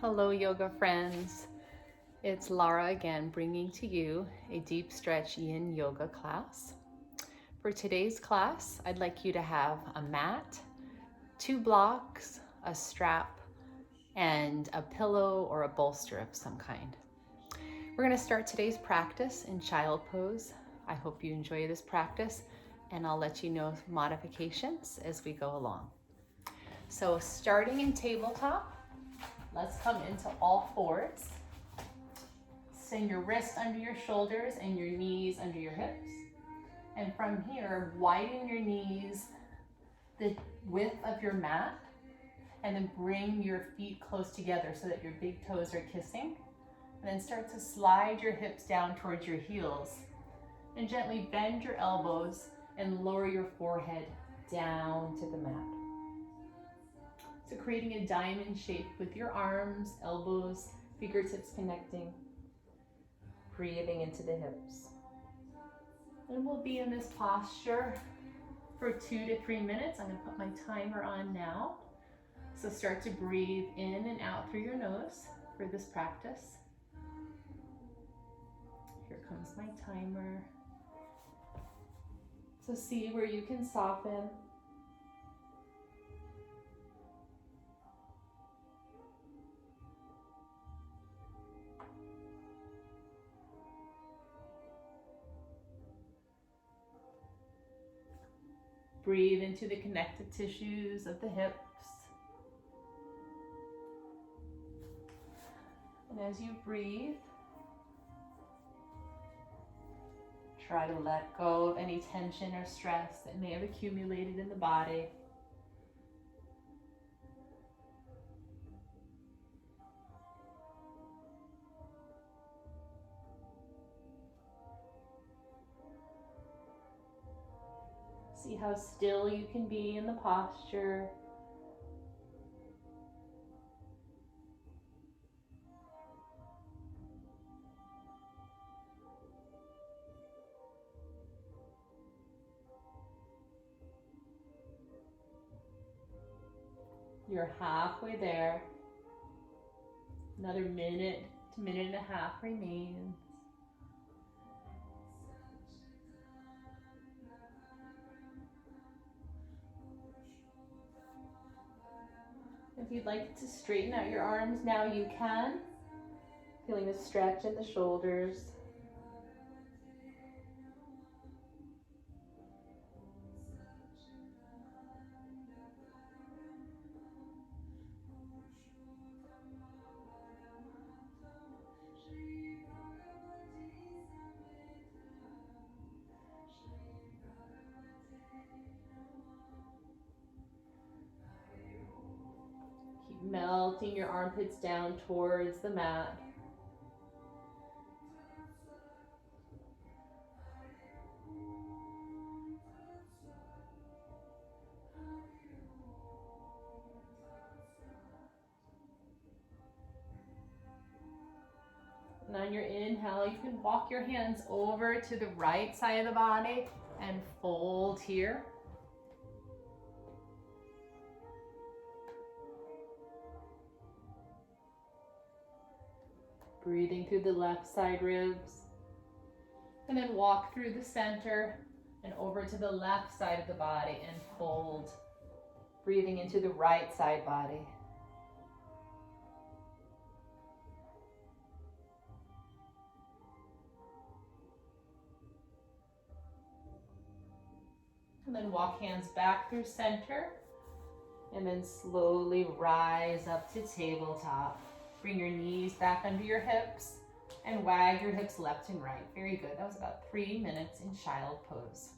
Hello, yoga friends. It's Lara again, bringing to you a deep stretch yin yoga class. For today's class, I'd like you to have a mat, 2 blocks, a strap, and a pillow or a bolster of some kind. We're going to start today's practice in child pose. I hope you enjoy this practice, and I'll let you know modifications as we go along. So starting in tabletop, let's come into all fours. Send your wrists under your shoulders and your knees under your hips. And from here, widen your knees the width of your mat, and then bring your feet close together so that your big toes are kissing. And then start to slide your hips down towards your heels. And gently bend your elbows and lower your forehead down to the mat. So creating a diamond shape with your arms, elbows, fingertips connecting. Breathing into the hips. And we'll be in this posture for 2 to 3 minutes. I'm going to put my timer on now. So start to breathe in and out through your nose for this practice. Here comes my timer. So see where you can soften. Breathe into the connective tissues of the hips. And as you breathe, try to let go of any tension or stress that may have accumulated in the body. See how still you can be in the posture. You're halfway there. Another minute to minute and a half remains. If you'd like to straighten out your arms now, you can. Feeling a stretch in the shoulders. Keep melting your armpits down towards the mat. And on your inhale, you can walk your hands over to the right side of the body and fold here. Breathing through the left side ribs. And then walk through the center and over to the left side of the body and fold. Breathing into the right side body. And then walk hands back through center. And then slowly rise up to tabletop. Bring your knees back under your hips and wag your hips left and right. Very good. That was about 3 minutes in child pose.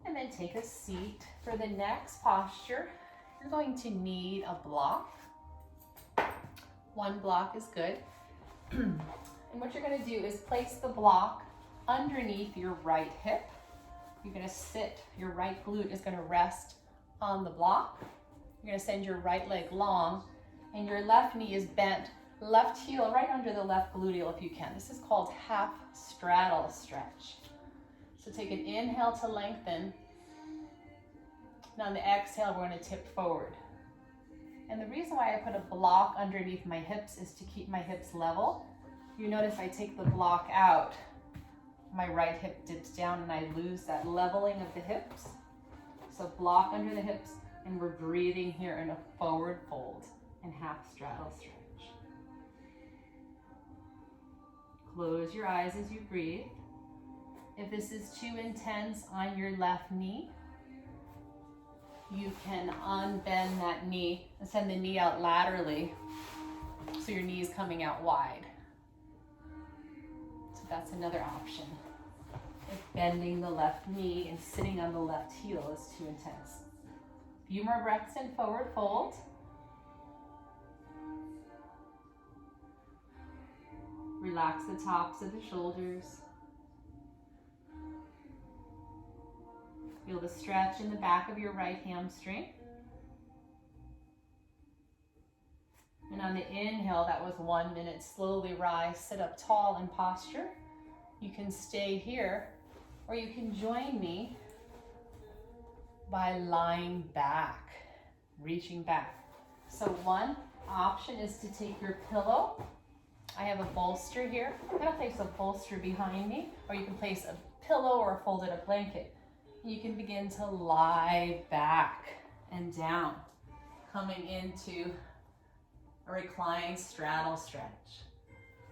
And then take a seat. For the next posture, you're going to need a block. 1 block is good. And what you're going to do is place the block underneath your right hip. You're going to sit, your right glute is going to rest on the block. You're going to send your right leg long, and your left knee is bent, left heel right under the left gluteal if you can. This is called half straddle stretch. So take an inhale to lengthen. Now on the exhale, we're going to tip forward. And the reason why I put a block underneath my hips is to keep my hips level. You notice I take the block out, my right hip dips down and I lose that leveling of the hips. So block under the hips, and we're breathing here in a forward fold and half straddle stretch. Close your eyes as you breathe. If this is too intense on your left knee, you can unbend that knee and send the knee out laterally so your knee is coming out wide. So that's another option. If bending the left knee and sitting on the left heel is too intense. A few more breaths in forward fold. Relax the tops of the shoulders. Feel the stretch in the back of your right hamstring. And on the inhale, that was 1 minute. Slowly rise, sit up tall in posture. You can stay here, or you can join me by lying back, reaching back. So one option is to take your pillow. I have a bolster here. I'm gonna place a bolster behind me, or you can place a pillow or a folded up blanket. You can begin to lie back and down, coming into a reclined straddle stretch.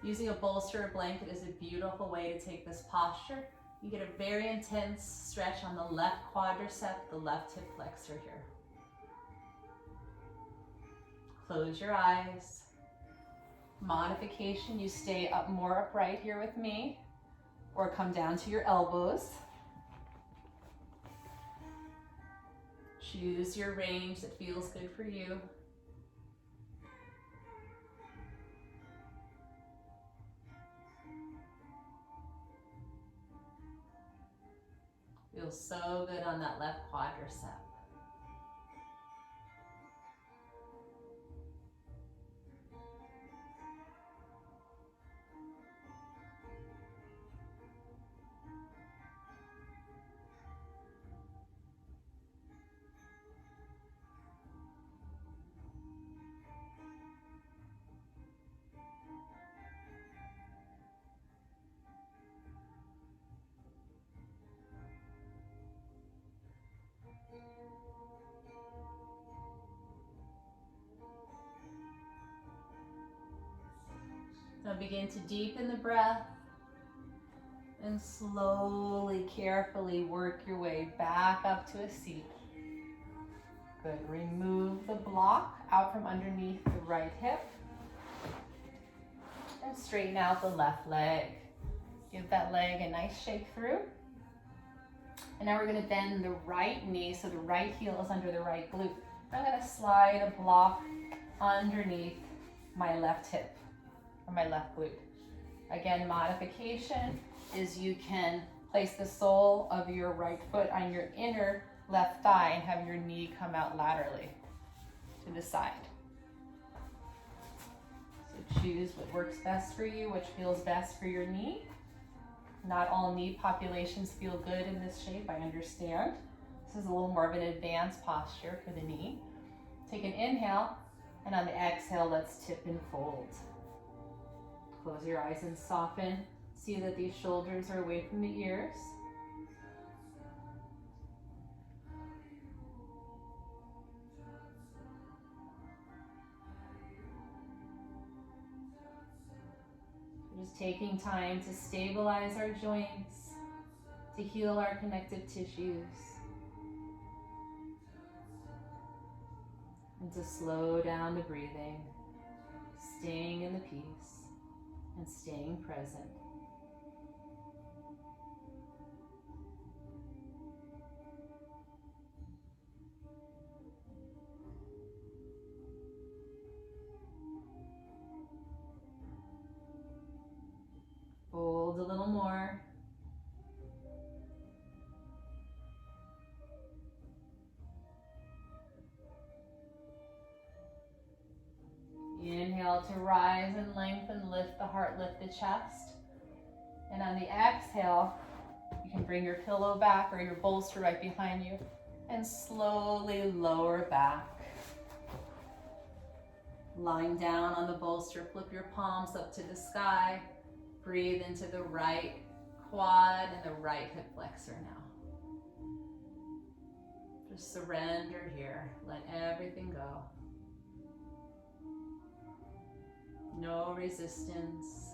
Using a bolster or blanket is a beautiful way to take this posture. You get a very intense stretch on the left quadricep, the left hip flexor here. Close your eyes. Modification, you stay up more upright here with me, or come down to your elbows. Choose your range that feels good for you. Feels so good on that left quadricep. Now begin to deepen the breath and slowly, carefully work your way back up to a seat. Good. Remove the block out from underneath the right hip and straighten out the left leg. Give that leg a nice shake through. And now we're going to bend the right knee so the right heel is under the right glute. I'm going to slide a block underneath my left hip, or my left glute. Again, modification is you can place the sole of your right foot on your inner left thigh and have your knee come out laterally to the side. So choose what works best for you, which feels best for your knee. Not all knee populations feel good in this shape, I understand. This is a little more of an advanced posture for the knee. Take an inhale, and on the exhale, let's tip and fold. Close your eyes and soften. See that these shoulders are away from the ears. We're just taking time to stabilize our joints, to heal our connective tissues, and to slow down the breathing, staying in the peace and staying present. Fold a little more. Inhale to rise and lengthen, lift the heart, lift the chest. And on the exhale, you can bring your pillow back or your bolster right behind you and slowly lower back. Lying down on the bolster, flip your palms up to the sky. Breathe into the right quad and the right hip flexor now. Just surrender here. Let everything go. No resistance.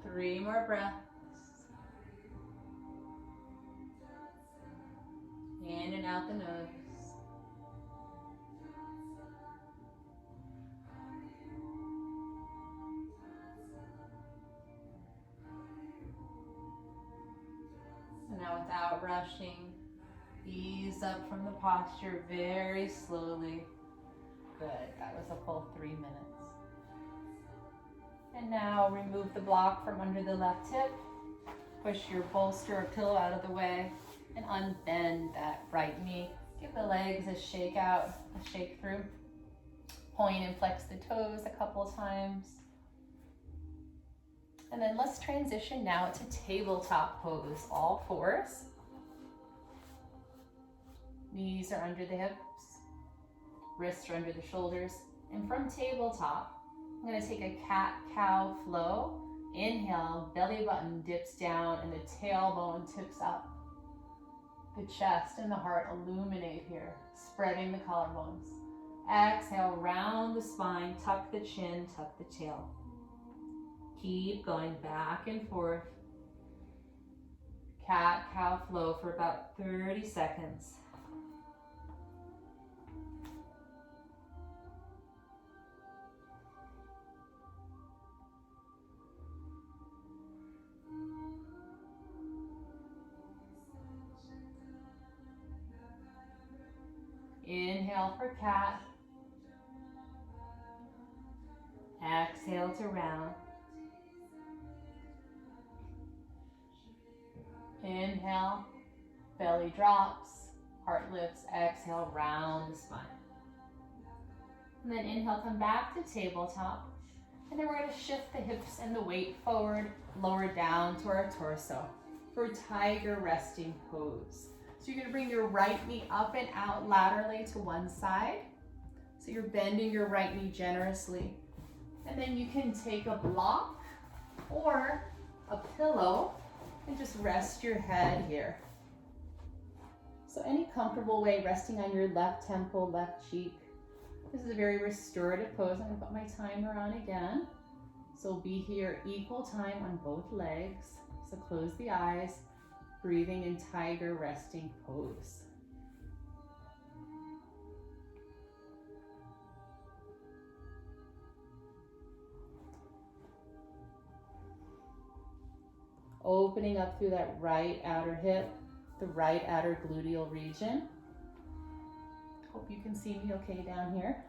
Three more breaths. In and out the nose. And now without rushing, ease up from the posture very slowly. Good, that was a full 3 minutes. And now remove the block from under the left hip. Push your bolster or pillow out of the way and unbend that right knee. Give the legs a shake out, a shake through. Point and flex the toes a couple times. And then let's transition now to tabletop pose, all fours. Knees are under the hips, wrists are under the shoulders. And from tabletop, I'm gonna take a cat-cow flow. Inhale, belly button dips down and the tailbone tips up. The chest and the heart illuminate here, spreading the collarbones. Exhale, round the spine, tuck the chin, tuck the tail. Keep going back and forth. Cat-cow flow for about 30 seconds. Inhale for cat. Exhale to round. Inhale, belly drops, heart lifts. Exhale, round the spine. And then inhale, come back to tabletop. And then we're going to shift the hips and the weight forward, lower down to our torso for tiger resting pose. So you're going to bring your right knee up and out laterally to one side. So you're bending your right knee generously. And then you can take a block or a pillow and just rest your head here. So any comfortable way, resting on your left temple, left cheek. This is a very restorative pose. I'm going to put my timer on again. So we'll be here equal time on both legs. So close the eyes, breathing in tiger resting pose. Opening up through that right outer hip, the right outer gluteal region. Hope you can see me okay down here.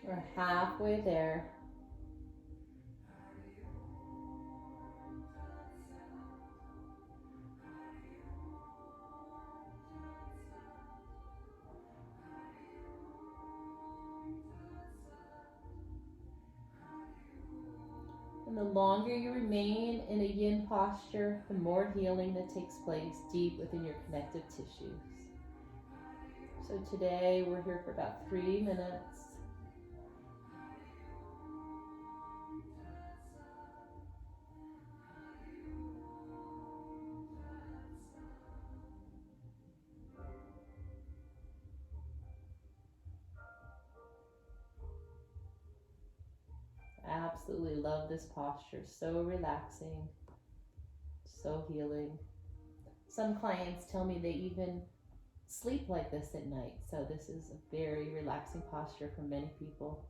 We're halfway there. And the longer you remain in a yin posture, the more healing that takes place deep within your connective tissues. So today we're here for about 3 minutes. I absolutely love this posture. So relaxing, so healing. Some clients tell me they even sleep like this at night. So this is a very relaxing posture for many people.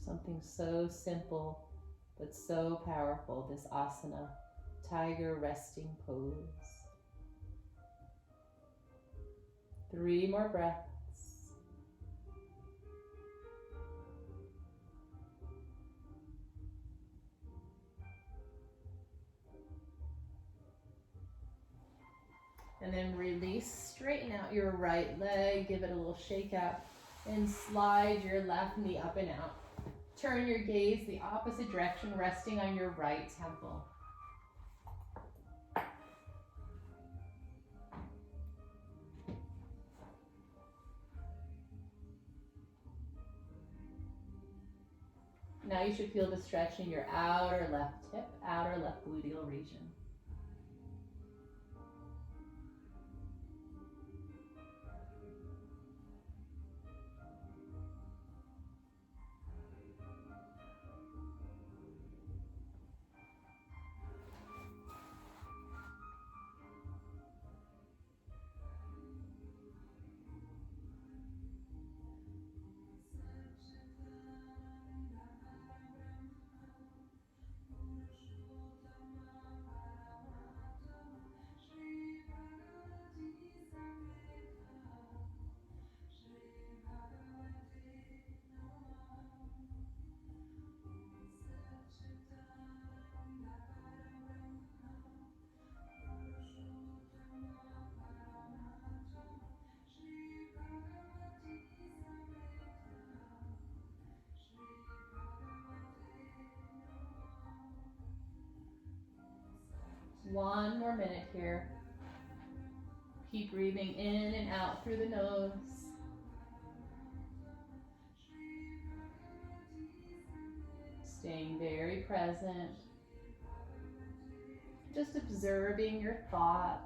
Something so simple but so powerful, this asana, tiger resting pose. 3 more breaths. And then release, straighten out your right leg, give it a little shake out, and slide your left knee up and out. Turn your gaze the opposite direction, resting on your right temple. Now you should feel the stretch in your outer left hip, outer left gluteal region. One more minute here. Keep breathing in and out through the nose. Staying very present. Just observing your thoughts.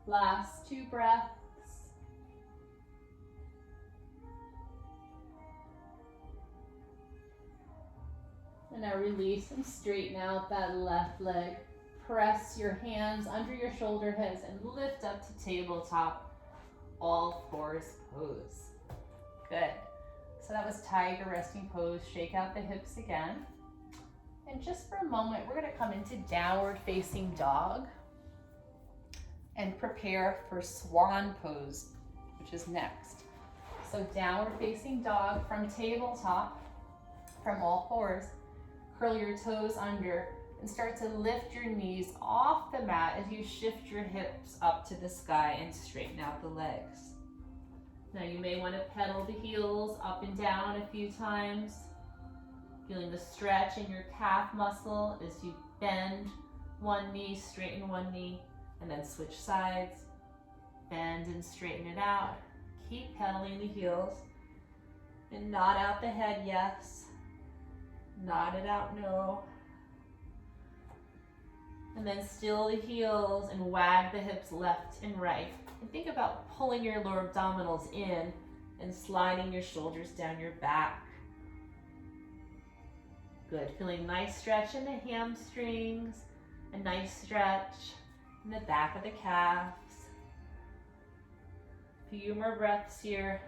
Last 2 breaths. And now release and straighten out that left leg. Press your hands under your shoulder heads and lift up to tabletop, all fours pose. Good. So that was tiger resting pose. Shake out the hips again. And just for a moment, we're going to come into downward facing dog and prepare for swan pose, which is next. So downward facing dog from tabletop, from all fours. Curl your toes under and start to lift your knees off the mat as you you shift your hips up to the sky and straighten out the legs. Now you may want to pedal the heels up and down a few times, feeling the stretch in your calf muscle as you bend one knee, straighten one knee, and then switch sides. Bend and straighten it out. Keep pedaling the heels. And nod out the head, yes. Nod it out, no. And then still the heels and wag the hips left and right. And think about pulling your lower abdominals in and sliding your shoulders down your back. Good, feeling nice stretch in the hamstrings, a nice stretch in the back of the calves. A few more breaths here.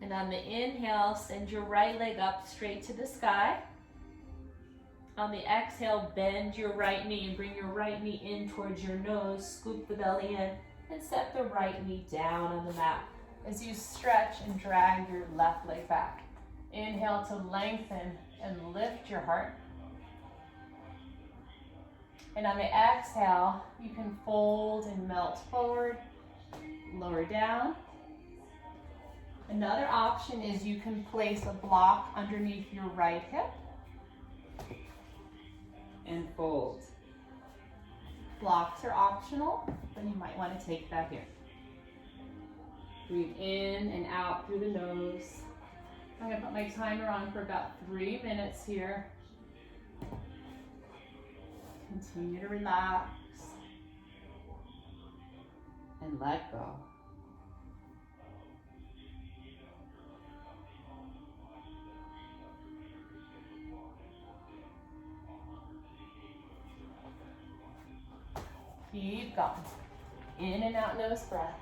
And on the inhale, send your right leg up straight to the sky. On the exhale, bend your right knee and bring your right knee in towards your nose. Scoop the belly in and set the right knee down on the mat as you stretch and drag your left leg back. Inhale to lengthen and lift your heart. And on the exhale, you can fold and melt forward, lower down. Another option is you can place a block underneath your right hip and fold. Blocks are optional, but you might want to take that here. Breathe in and out through the nose. I'm going to put my timer on for about 3 minutes here. Continue to relax and let go. Keep going. In and out nose breath.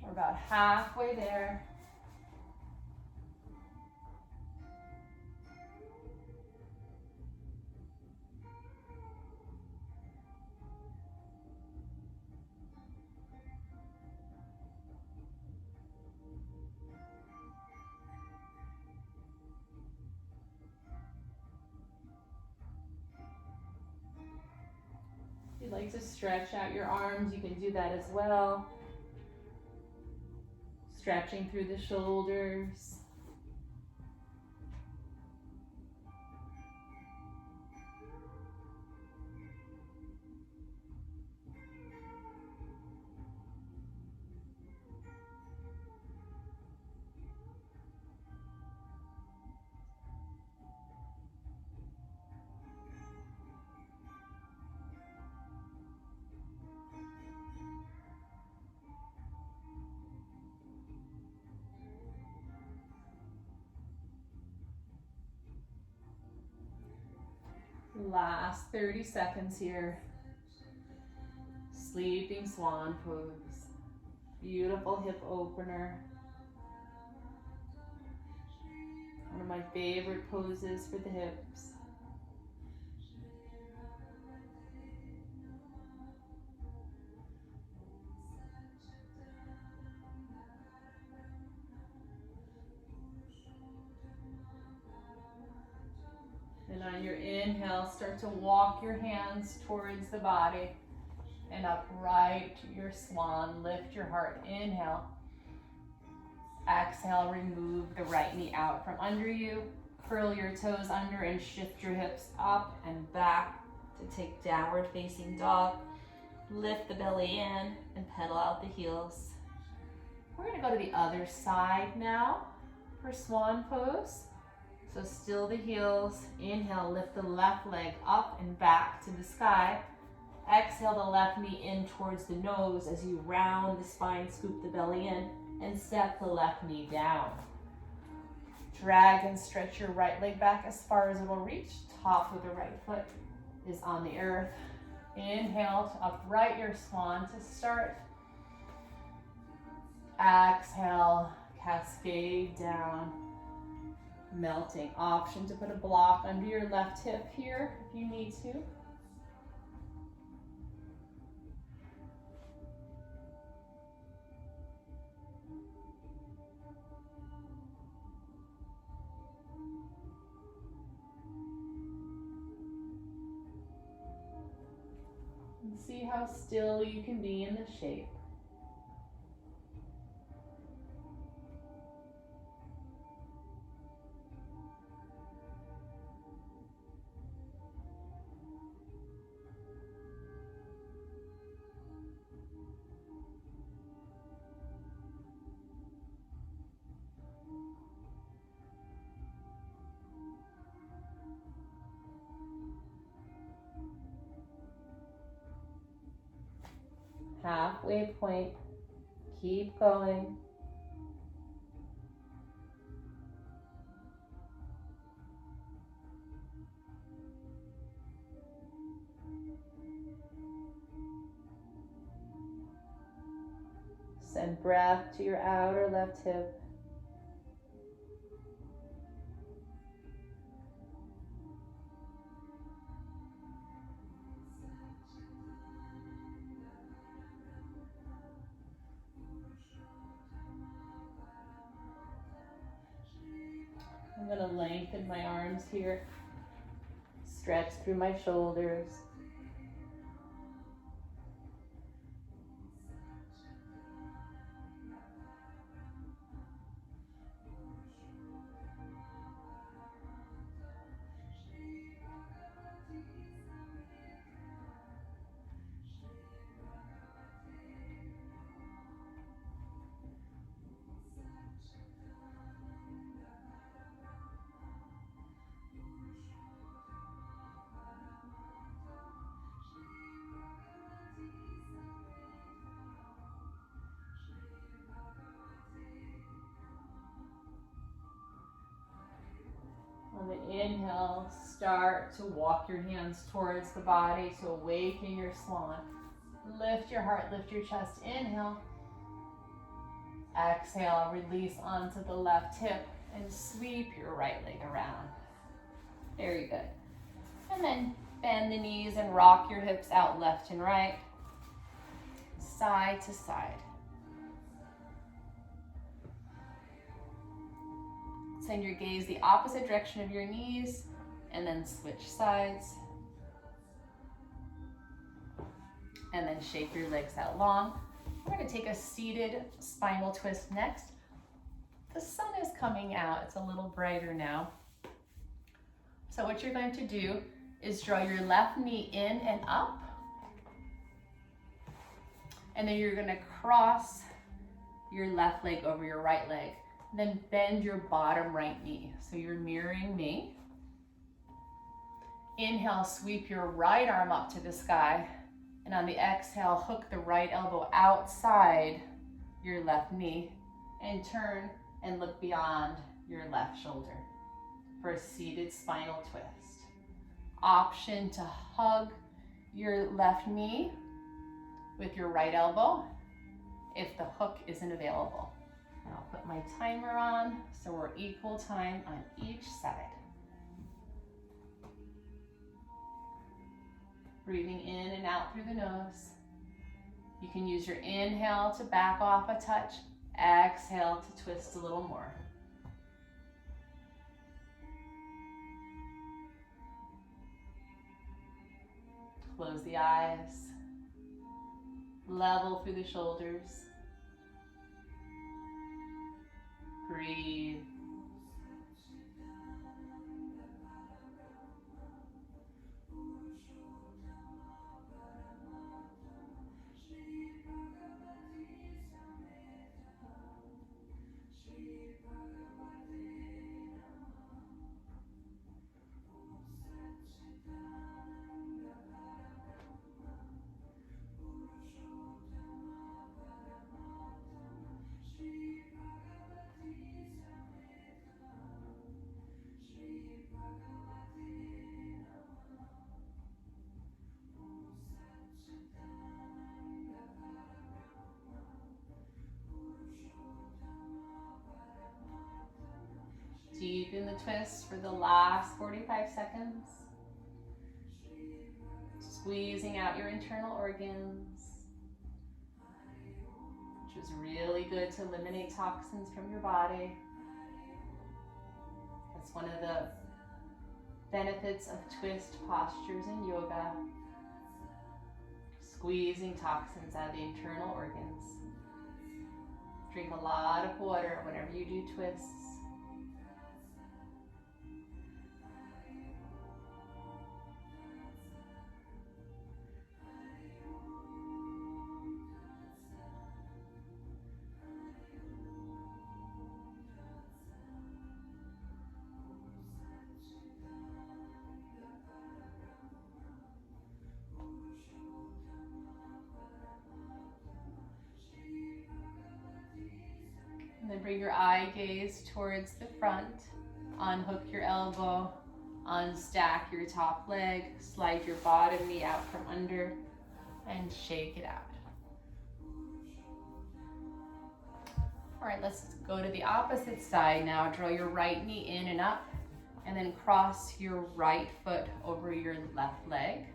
We're about halfway there. If you'd like to stretch out your arms, you can do that as well. Stretching through the shoulders. Last 30 seconds here. Sleeping swan pose. Beautiful hip opener. One of my favorite poses for the hips. And on your inhale, start to walk your hands towards the body and upright your swan. Lift your heart. Inhale. Exhale, remove the right knee out from under you. Curl your toes under and shift your hips up and back to take downward facing dog. Lift the belly in and pedal out the heels. We're going to go to the other side now for swan pose. So still the heels. Inhale, lift the left leg up and back to the sky. Exhale the left knee in towards the nose as you round the spine, scoop the belly in, and step the left knee down. Drag and stretch your right leg back as far as it will reach. Top of the right foot is on the earth. Inhale to upright your swan to start. Exhale, cascade down, melting. Option to put a block under your left hip here if you need to. And see how still you can be in the shape. Halfway point, keep going. Send breath to your outer left hip. I'm going to lengthen my arms here, stretch through my shoulders. On the inhale, start to walk your hands towards the body to awaken your swan. Lift your heart, lift your chest. Inhale. Exhale, release onto the left hip and sweep your right leg around. Very good. And then bend the knees and rock your hips out left and right, side to side. Send your gaze the opposite direction of your knees and then switch sides. And then shake your legs out long. We're going to take a seated spinal twist next. The sun is coming out. It's a little brighter now. So what you're going to do is draw your left knee in and up. And then you're going to cross your left leg over your right leg. Then bend your bottom right knee. So you're mirroring me. Inhale, sweep your right arm up to the sky. And on the exhale, hook the right elbow outside your left knee and turn and look beyond your left shoulder for a seated spinal twist. Option to hug your left knee with your right elbow if the hook isn't available. And I'll put my timer on so we're equal time on each side. Breathing in and out through the nose. You can use your inhale to back off a touch. Exhale to twist a little more. Close the eyes. Level through the shoulders. Breathe. breathe in the twist for the last 45 seconds. Squeezing out your internal organs, which is really good to eliminate toxins from your body. That's one of the benefits of twist postures in yoga. Squeezing toxins out of the internal organs. Drink a lot of water whenever you do twists. And then bring your eye gaze towards the front. Unhook your elbow. Unstack your top leg. Slide your bottom knee out from under and shake it out. All right, let's go to the opposite side now. Draw your right knee in and up, and then cross your right foot over your left leg.